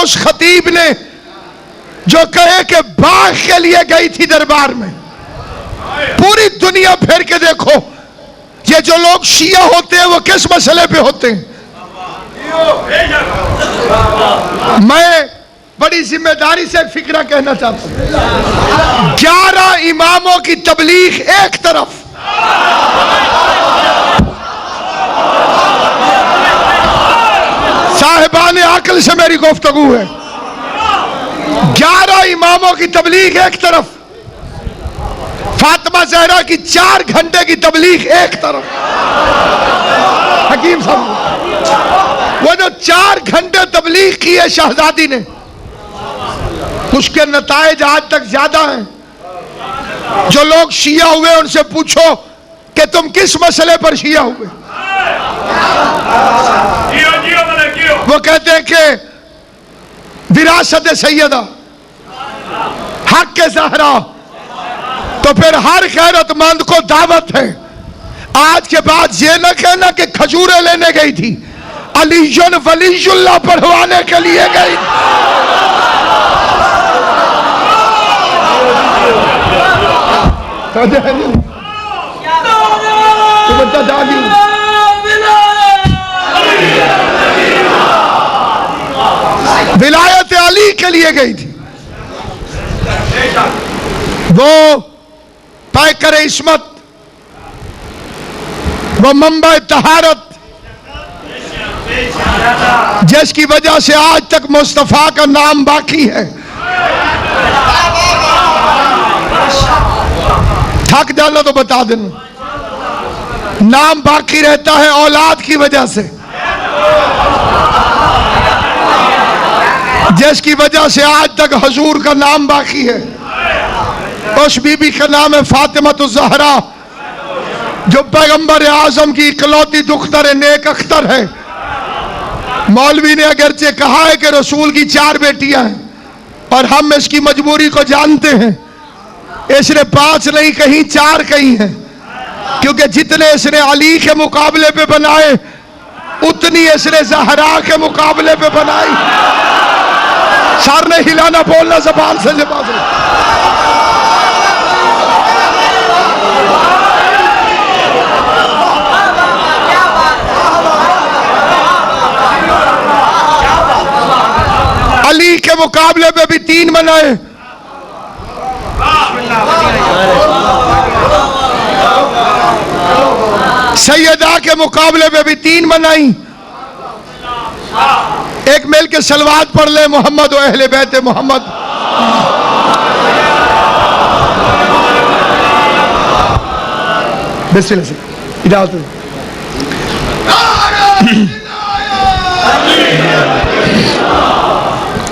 उस खतीब ने जो कहे कि बाग के लिए गई थी दरबार में। पूरी दुनिया फेर के देखो, ये जो लोग शिया होते हैं वो किस मसले पे होते हैं। मैं बड़ी जिम्मेदारी से फिक्रा कहना चाहता हूं, 11 इमामों की तबलीग एक तरफ, साहिबान अक्ल से मेरी गुफ्तगू है, 11 इमामों की तबलीग एक तरफ, फातिमा ज़हरा की 4 घंटे की तबलीग एक तरफ। हकीम साहब, वो जो 4 घंटे तबलीग की है शहजादी ने, उसके नताइज आज तक ज्यादा हैं। जो लोग शिया हुए उनसे पूछो कि तुम किस मसले पर शिया हुए, वो कहते हैं कि विरासत सैयदा, हक के ज़हरा। तो फिर हर गैरतमंद को दावत है, आज के बाद ये न कहना कि खजूरें लेने गई थी, अलीयुन वलीयुल्लाह पढ़वाने के लिए गई। विलायत अली के लिए गई थी। वो पैकर इस्मत, वो मंबा तहारत, जिसकी वजह से आज तक मुस्तफा का नाम बाकी है। थक जाना तो बता देना, नाम बाकी रहता है औलाद की वजह से, जिसकी वजह से आज तक हुजूर का नाम बाकी है। उस बीबी का नाम है फातिमा ज़हरा, जो पैगंबर आजम की इकलौती दुख्तर नेक अख्तर है। मौलवी ने अगरचे कहा है कि रसूल की 4 बेटियां हैं, और हम इसकी मजबूरी को जानते हैं। इसने 5 नहीं कहीं 4 कहीं हैं, क्योंकि जितने इसने अली के मुकाबले पे बनाए उतनी इसने ज़हरा के मुकाबले पे बनाई। सर ने हिलाना बोलना ज़बान से लिबास। अली के मुकाबले पे भी 3 बनाए, सैयदा के मुकाबले पे भी 3 बनाई। एक मिल के सलवात पढ़ ले, मोहम्मद व अहले बैत मोहम्मद। बिस्मिल्लाह से इजाजत।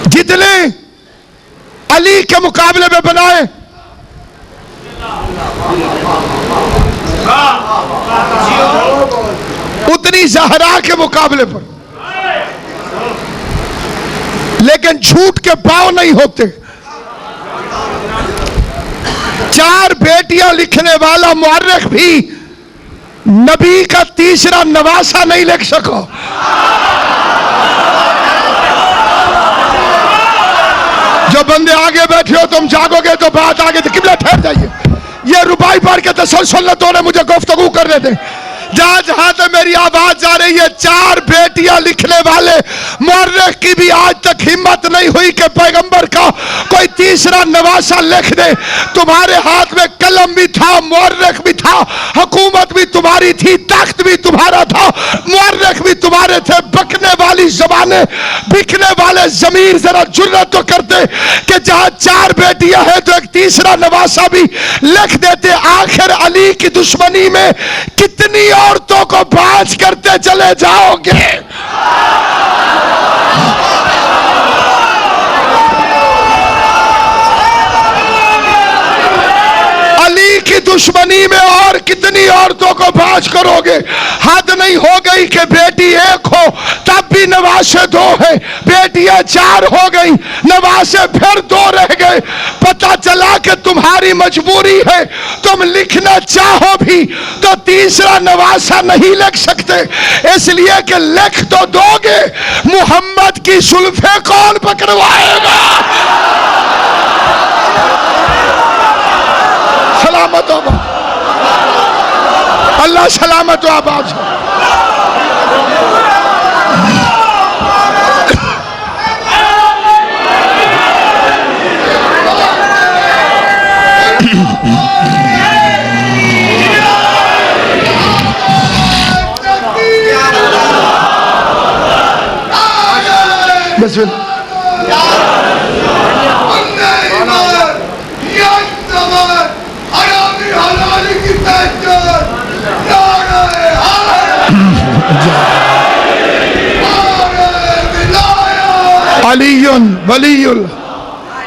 जितने अली के मुकाबले में बनाए, उतनी ज़हरा के मुकाबले पर। लेकिन झूठ के पांव नहीं होते। 4 बेटियां लिखने वाला मुअर्रिख भी नबी का तीसरा नवासा नहीं लिख सका। जो बंदे आगे बैठे हो तुम जागोगे तो बात आगे, तो किबला ठहर जाइए। ये रुबाई पढ़ के तसल्सल तोड़े मुझे गुफ्तगू करने दे। जहां जहां तक मेरी आवाज जा रही है, 4 बेटियां लिखने वाले मुअर्रिख की भी आज तक हिम्मत नहीं हुई कि पैगंबर का कोई तीसरा नवासा लिख दे। तुम्हारे हाथ में कलम भी था, मुअर्रिख भी था, हुकूमत भी तुम्हारी थी, तख्त भी तुम्हारा था, मुअर्रिख भी तुम्हारे थे। बकने वाली जबानें, बिकने वाले जमीर, जरा जुर्रत तो करते कि जहां 4 बेटियां हैं तो एक तीसरा नवासा भी लिख देते। आखिर अली की दुश्मनी में कितनी औरतों को बाज करते चले जाओगे? अली की दुश्मनी में और कितनी औरतों को बाज करोगे? हद नहीं हो गई कि बेटी एक हो तब भी नवासे 2 है, बेटी बेटियां 4 हो गई, नवासे फिर 2 रह गए। पता चला कि तुम्हारी मजबूरी है, तुम लिखना चाहो भी तो तीसरा नवासा नहीं लिख सकते, इसलिए कि लिख तो दोगे, मोहम्मद की सुल्फे कौन पकड़वाएगा? सलामत हो अल्लाह, सलामत हो आबाद। अलीयुन वलीयुल,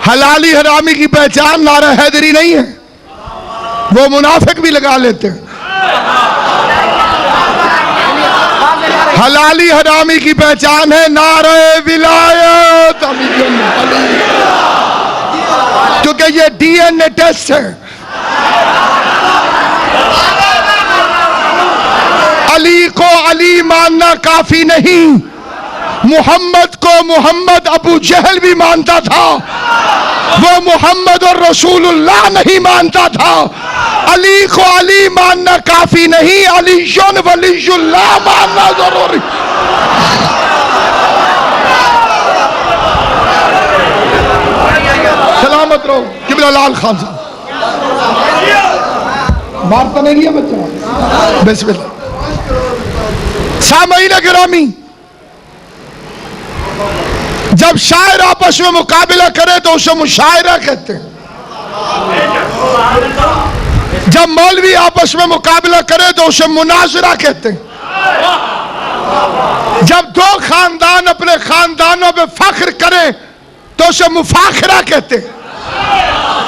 हलाली हरामी की पहचान नारा हैदरी नहीं है, वो मुनाफिक भी लगा लेते हैं। हलाली हरामी की पहचान है नारे विलायत, क्योंकि ये डीएनए टेस्ट है। अली को अली मानना काफी नहीं, मोहम्मद को मोहम्मद अबू जहल भी मानता था, वो मोहम्मद और रसूलुल्लाह नहीं मानता था। अली को अली मानना काफी नहीं, अलीयुन वलीयुल्लाह मानना जरूरी। सलामत रहो किबला लाल खान साहब, मारता नहीं है बच्चा। बिस्मिल्लाह। सामईन गिरामी, जब शायर आपस में मुकाबला करे तो उसे मुशायरा कहते हैं, जब मौलवी आपस में मुकाबला करे तो उसे मुनाजरा कहते हैं, जब 2 खानदान अपने खानदानों पे फख्र करें तो उसे मुफाखरा कहते हैं,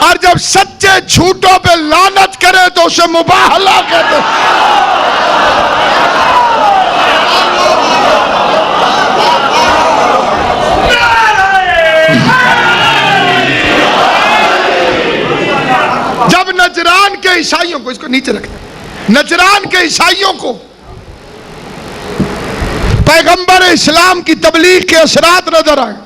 और जब सच्चे झूठों पे लानत करे तो उसे मुबाहला कहते हैं। जब नजरान के ईसाइयों को, इसको नीचे रखते, नजरान के ईसाइयों को पैगंबर इस्लाम की तबलीग के असरात नजर आए,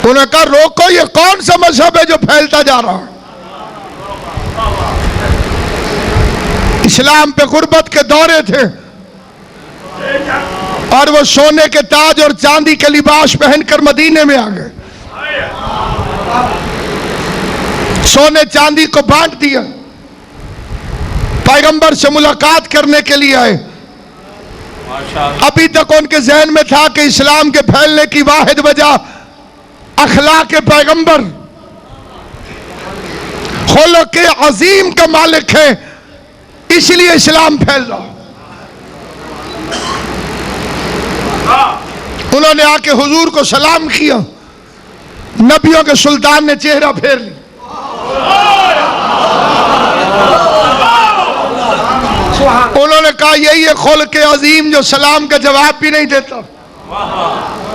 उन्होंने कहा रोको, ये कौन सा मजहब है जो फैलता जा रहा है? इस्लाम पे गुर्बत के दौरे थे और वो सोने के ताज और चांदी के लिबास पहनकर मदीने में आ गए, सोने चांदी को बांट दिया, पैगंबर से मुलाकात करने के लिए आए। अभी तक उनके जहन में था कि इस्लाम के फैलने की वाहिद वजह अखलाक के पैगंबर खुलक के अजीम का मालिक है, इसलिए इस्लाम फैल रहा। उन्होंने आके हुजूर को सलाम किया, नबियों के सुल्तान ने चेहरा फेर लिया। उन्होंने कहा यही है खुल्क के अजीम जो सलाम का जवाब भी नहीं देता।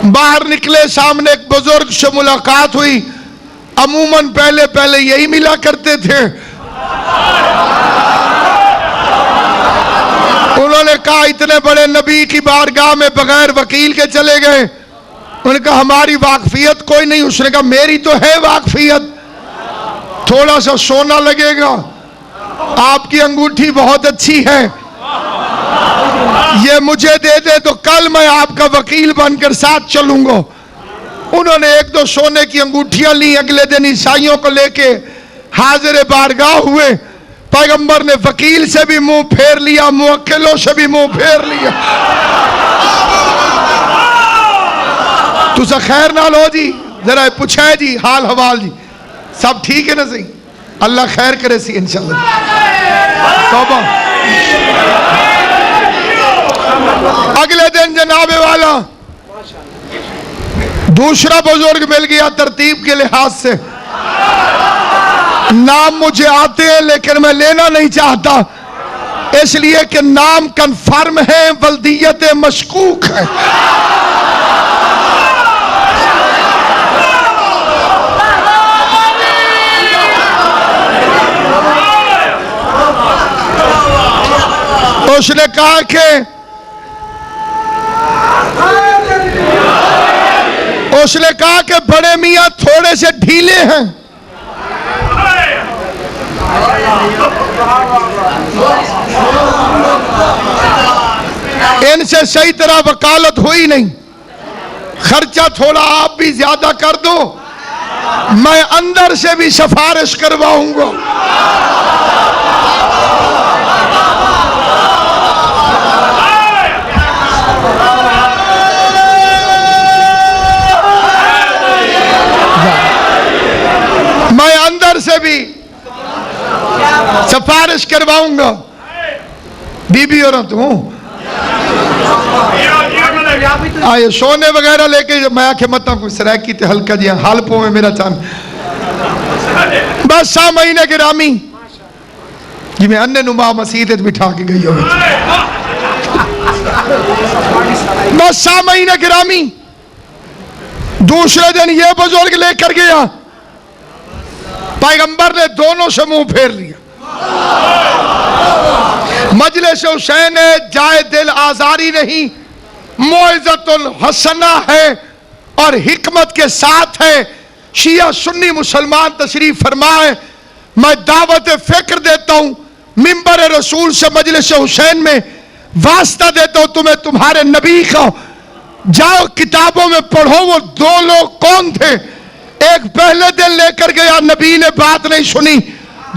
बाहर निकले, सामने एक बुजुर्ग से मुलाकात हुई, अमूमन पहले पहले यही मिला करते थे। उन्होंने कहा इतने बड़े नबी की बारगाह में बगैर वकील के चले गए। उन्होंने कहा हमारी वाकफियत कोई नहीं। उसने कहा मेरी तो है वाकफियत, थोड़ा सा सोना लगेगा, आपकी अंगूठी बहुत अच्छी है, ये मुझे दे दे तो कल मैं आपका वकील बनकर साथ चलूंगा। उन्होंने 1-2 सोने की अंगूठियां ली, अगले दिन ईसाइयों को लेके हाजिर बारगाह हुए। पैगंबर ने वकील से भी मुंह फेर लिया, मुवक्किलों से भी मुंह फेर लिया। तुझे खैर नाल हो जी, जरा पूछे जी हाल हवाल जी, सब ठीक है ना? सही, अल्लाह खैर करे सी इंशाल्लाह। तौबा। अगले दिन जनाबे वाला दूसरा बुजुर्ग मिल गया तरतीब के लिहाज से। नाम मुझे आते हैं लेकिन मैं लेना नहीं चाहता, इसलिए कि नाम कन्फर्म है, वल्दियत मशकूक है। उसने कहा कि बड़े मियां थोड़े से ढीले हैं, इनसे सही तरह वकालत हुई नहीं, खर्चा थोड़ा आप भी ज्यादा कर दो, मैं अंदर से भी सिफारिश करवाऊंगा। मैं अंदर से भी सिफारिश करवाऊंगा। बीबी औरत हूं, आए सोने वगैरह लेके मैं आखे मत सराकी ते हल्का जी हालपों में मेरा चांद बस 6 महीने गिरामी जिमें अन्य नुमा मसीह बिठा के गई हो, बस 6 महीने गिरामी। दूसरे दिन ये बुजुर्ग लेकर गया, पैगंबर ने दोनों से मुंह फेर लिया। मजलिस हुसैन जाए दिल आजारी नहीं, मौइज़तुल हसना है और हिकमत के साथ है। शिया सुन्नी मुसलमान तशरीफ फरमाए, मैं दावत फिक्र देता हूं, मिंबर रसूल से मजलिस हुसैन में वास्ता देता हूं तुम्हें तुम्हारे नबी का। जाओ किताबों में पढ़ो वो 2 लोग कौन थे। एक पहले दिन लेकर गया, नबी ने बात नहीं सुनी।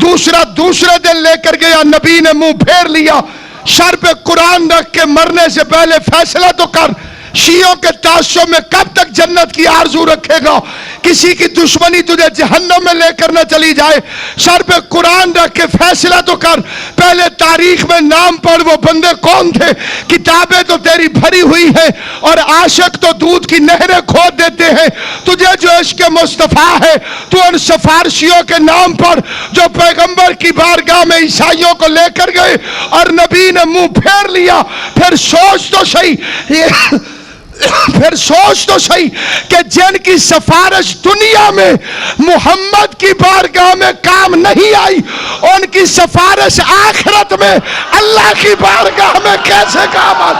दूसरे दिन लेकर गया, नबी ने मुंह फेर लिया। सर पे कुरान रख के मरने से पहले फैसला तो कर, शियों के तासुब में कब तक जन्नत की आरजू रखेगा? किसी की दुश्मनी तुझे जहन्नम में लेकर न चली जाए। सर पे कुरान रख के फैसला तो कर, पहले तारीख में नाम पढ़ वो बंदे कौन थे। किताबें तो तेरी भरी हुई है और आशिक तो दूध की नहरें खोद देते हैं। तुझे जो इश्क मुस्तफा है, तू उन सिफारिशियों के नाम पढ़ जो पैगंबर की बारगाह में ईसाइयों को लेकर गए और नबी ने मुंह फेर लिया। फिर सोच तो सही कि जिनकी सिफारिश दुनिया में मोहम्मद की बारगाह में काम नहीं आई, उनकी सिफारिश आखिरत में अल्लाह की बारगाह में कैसे काम आई।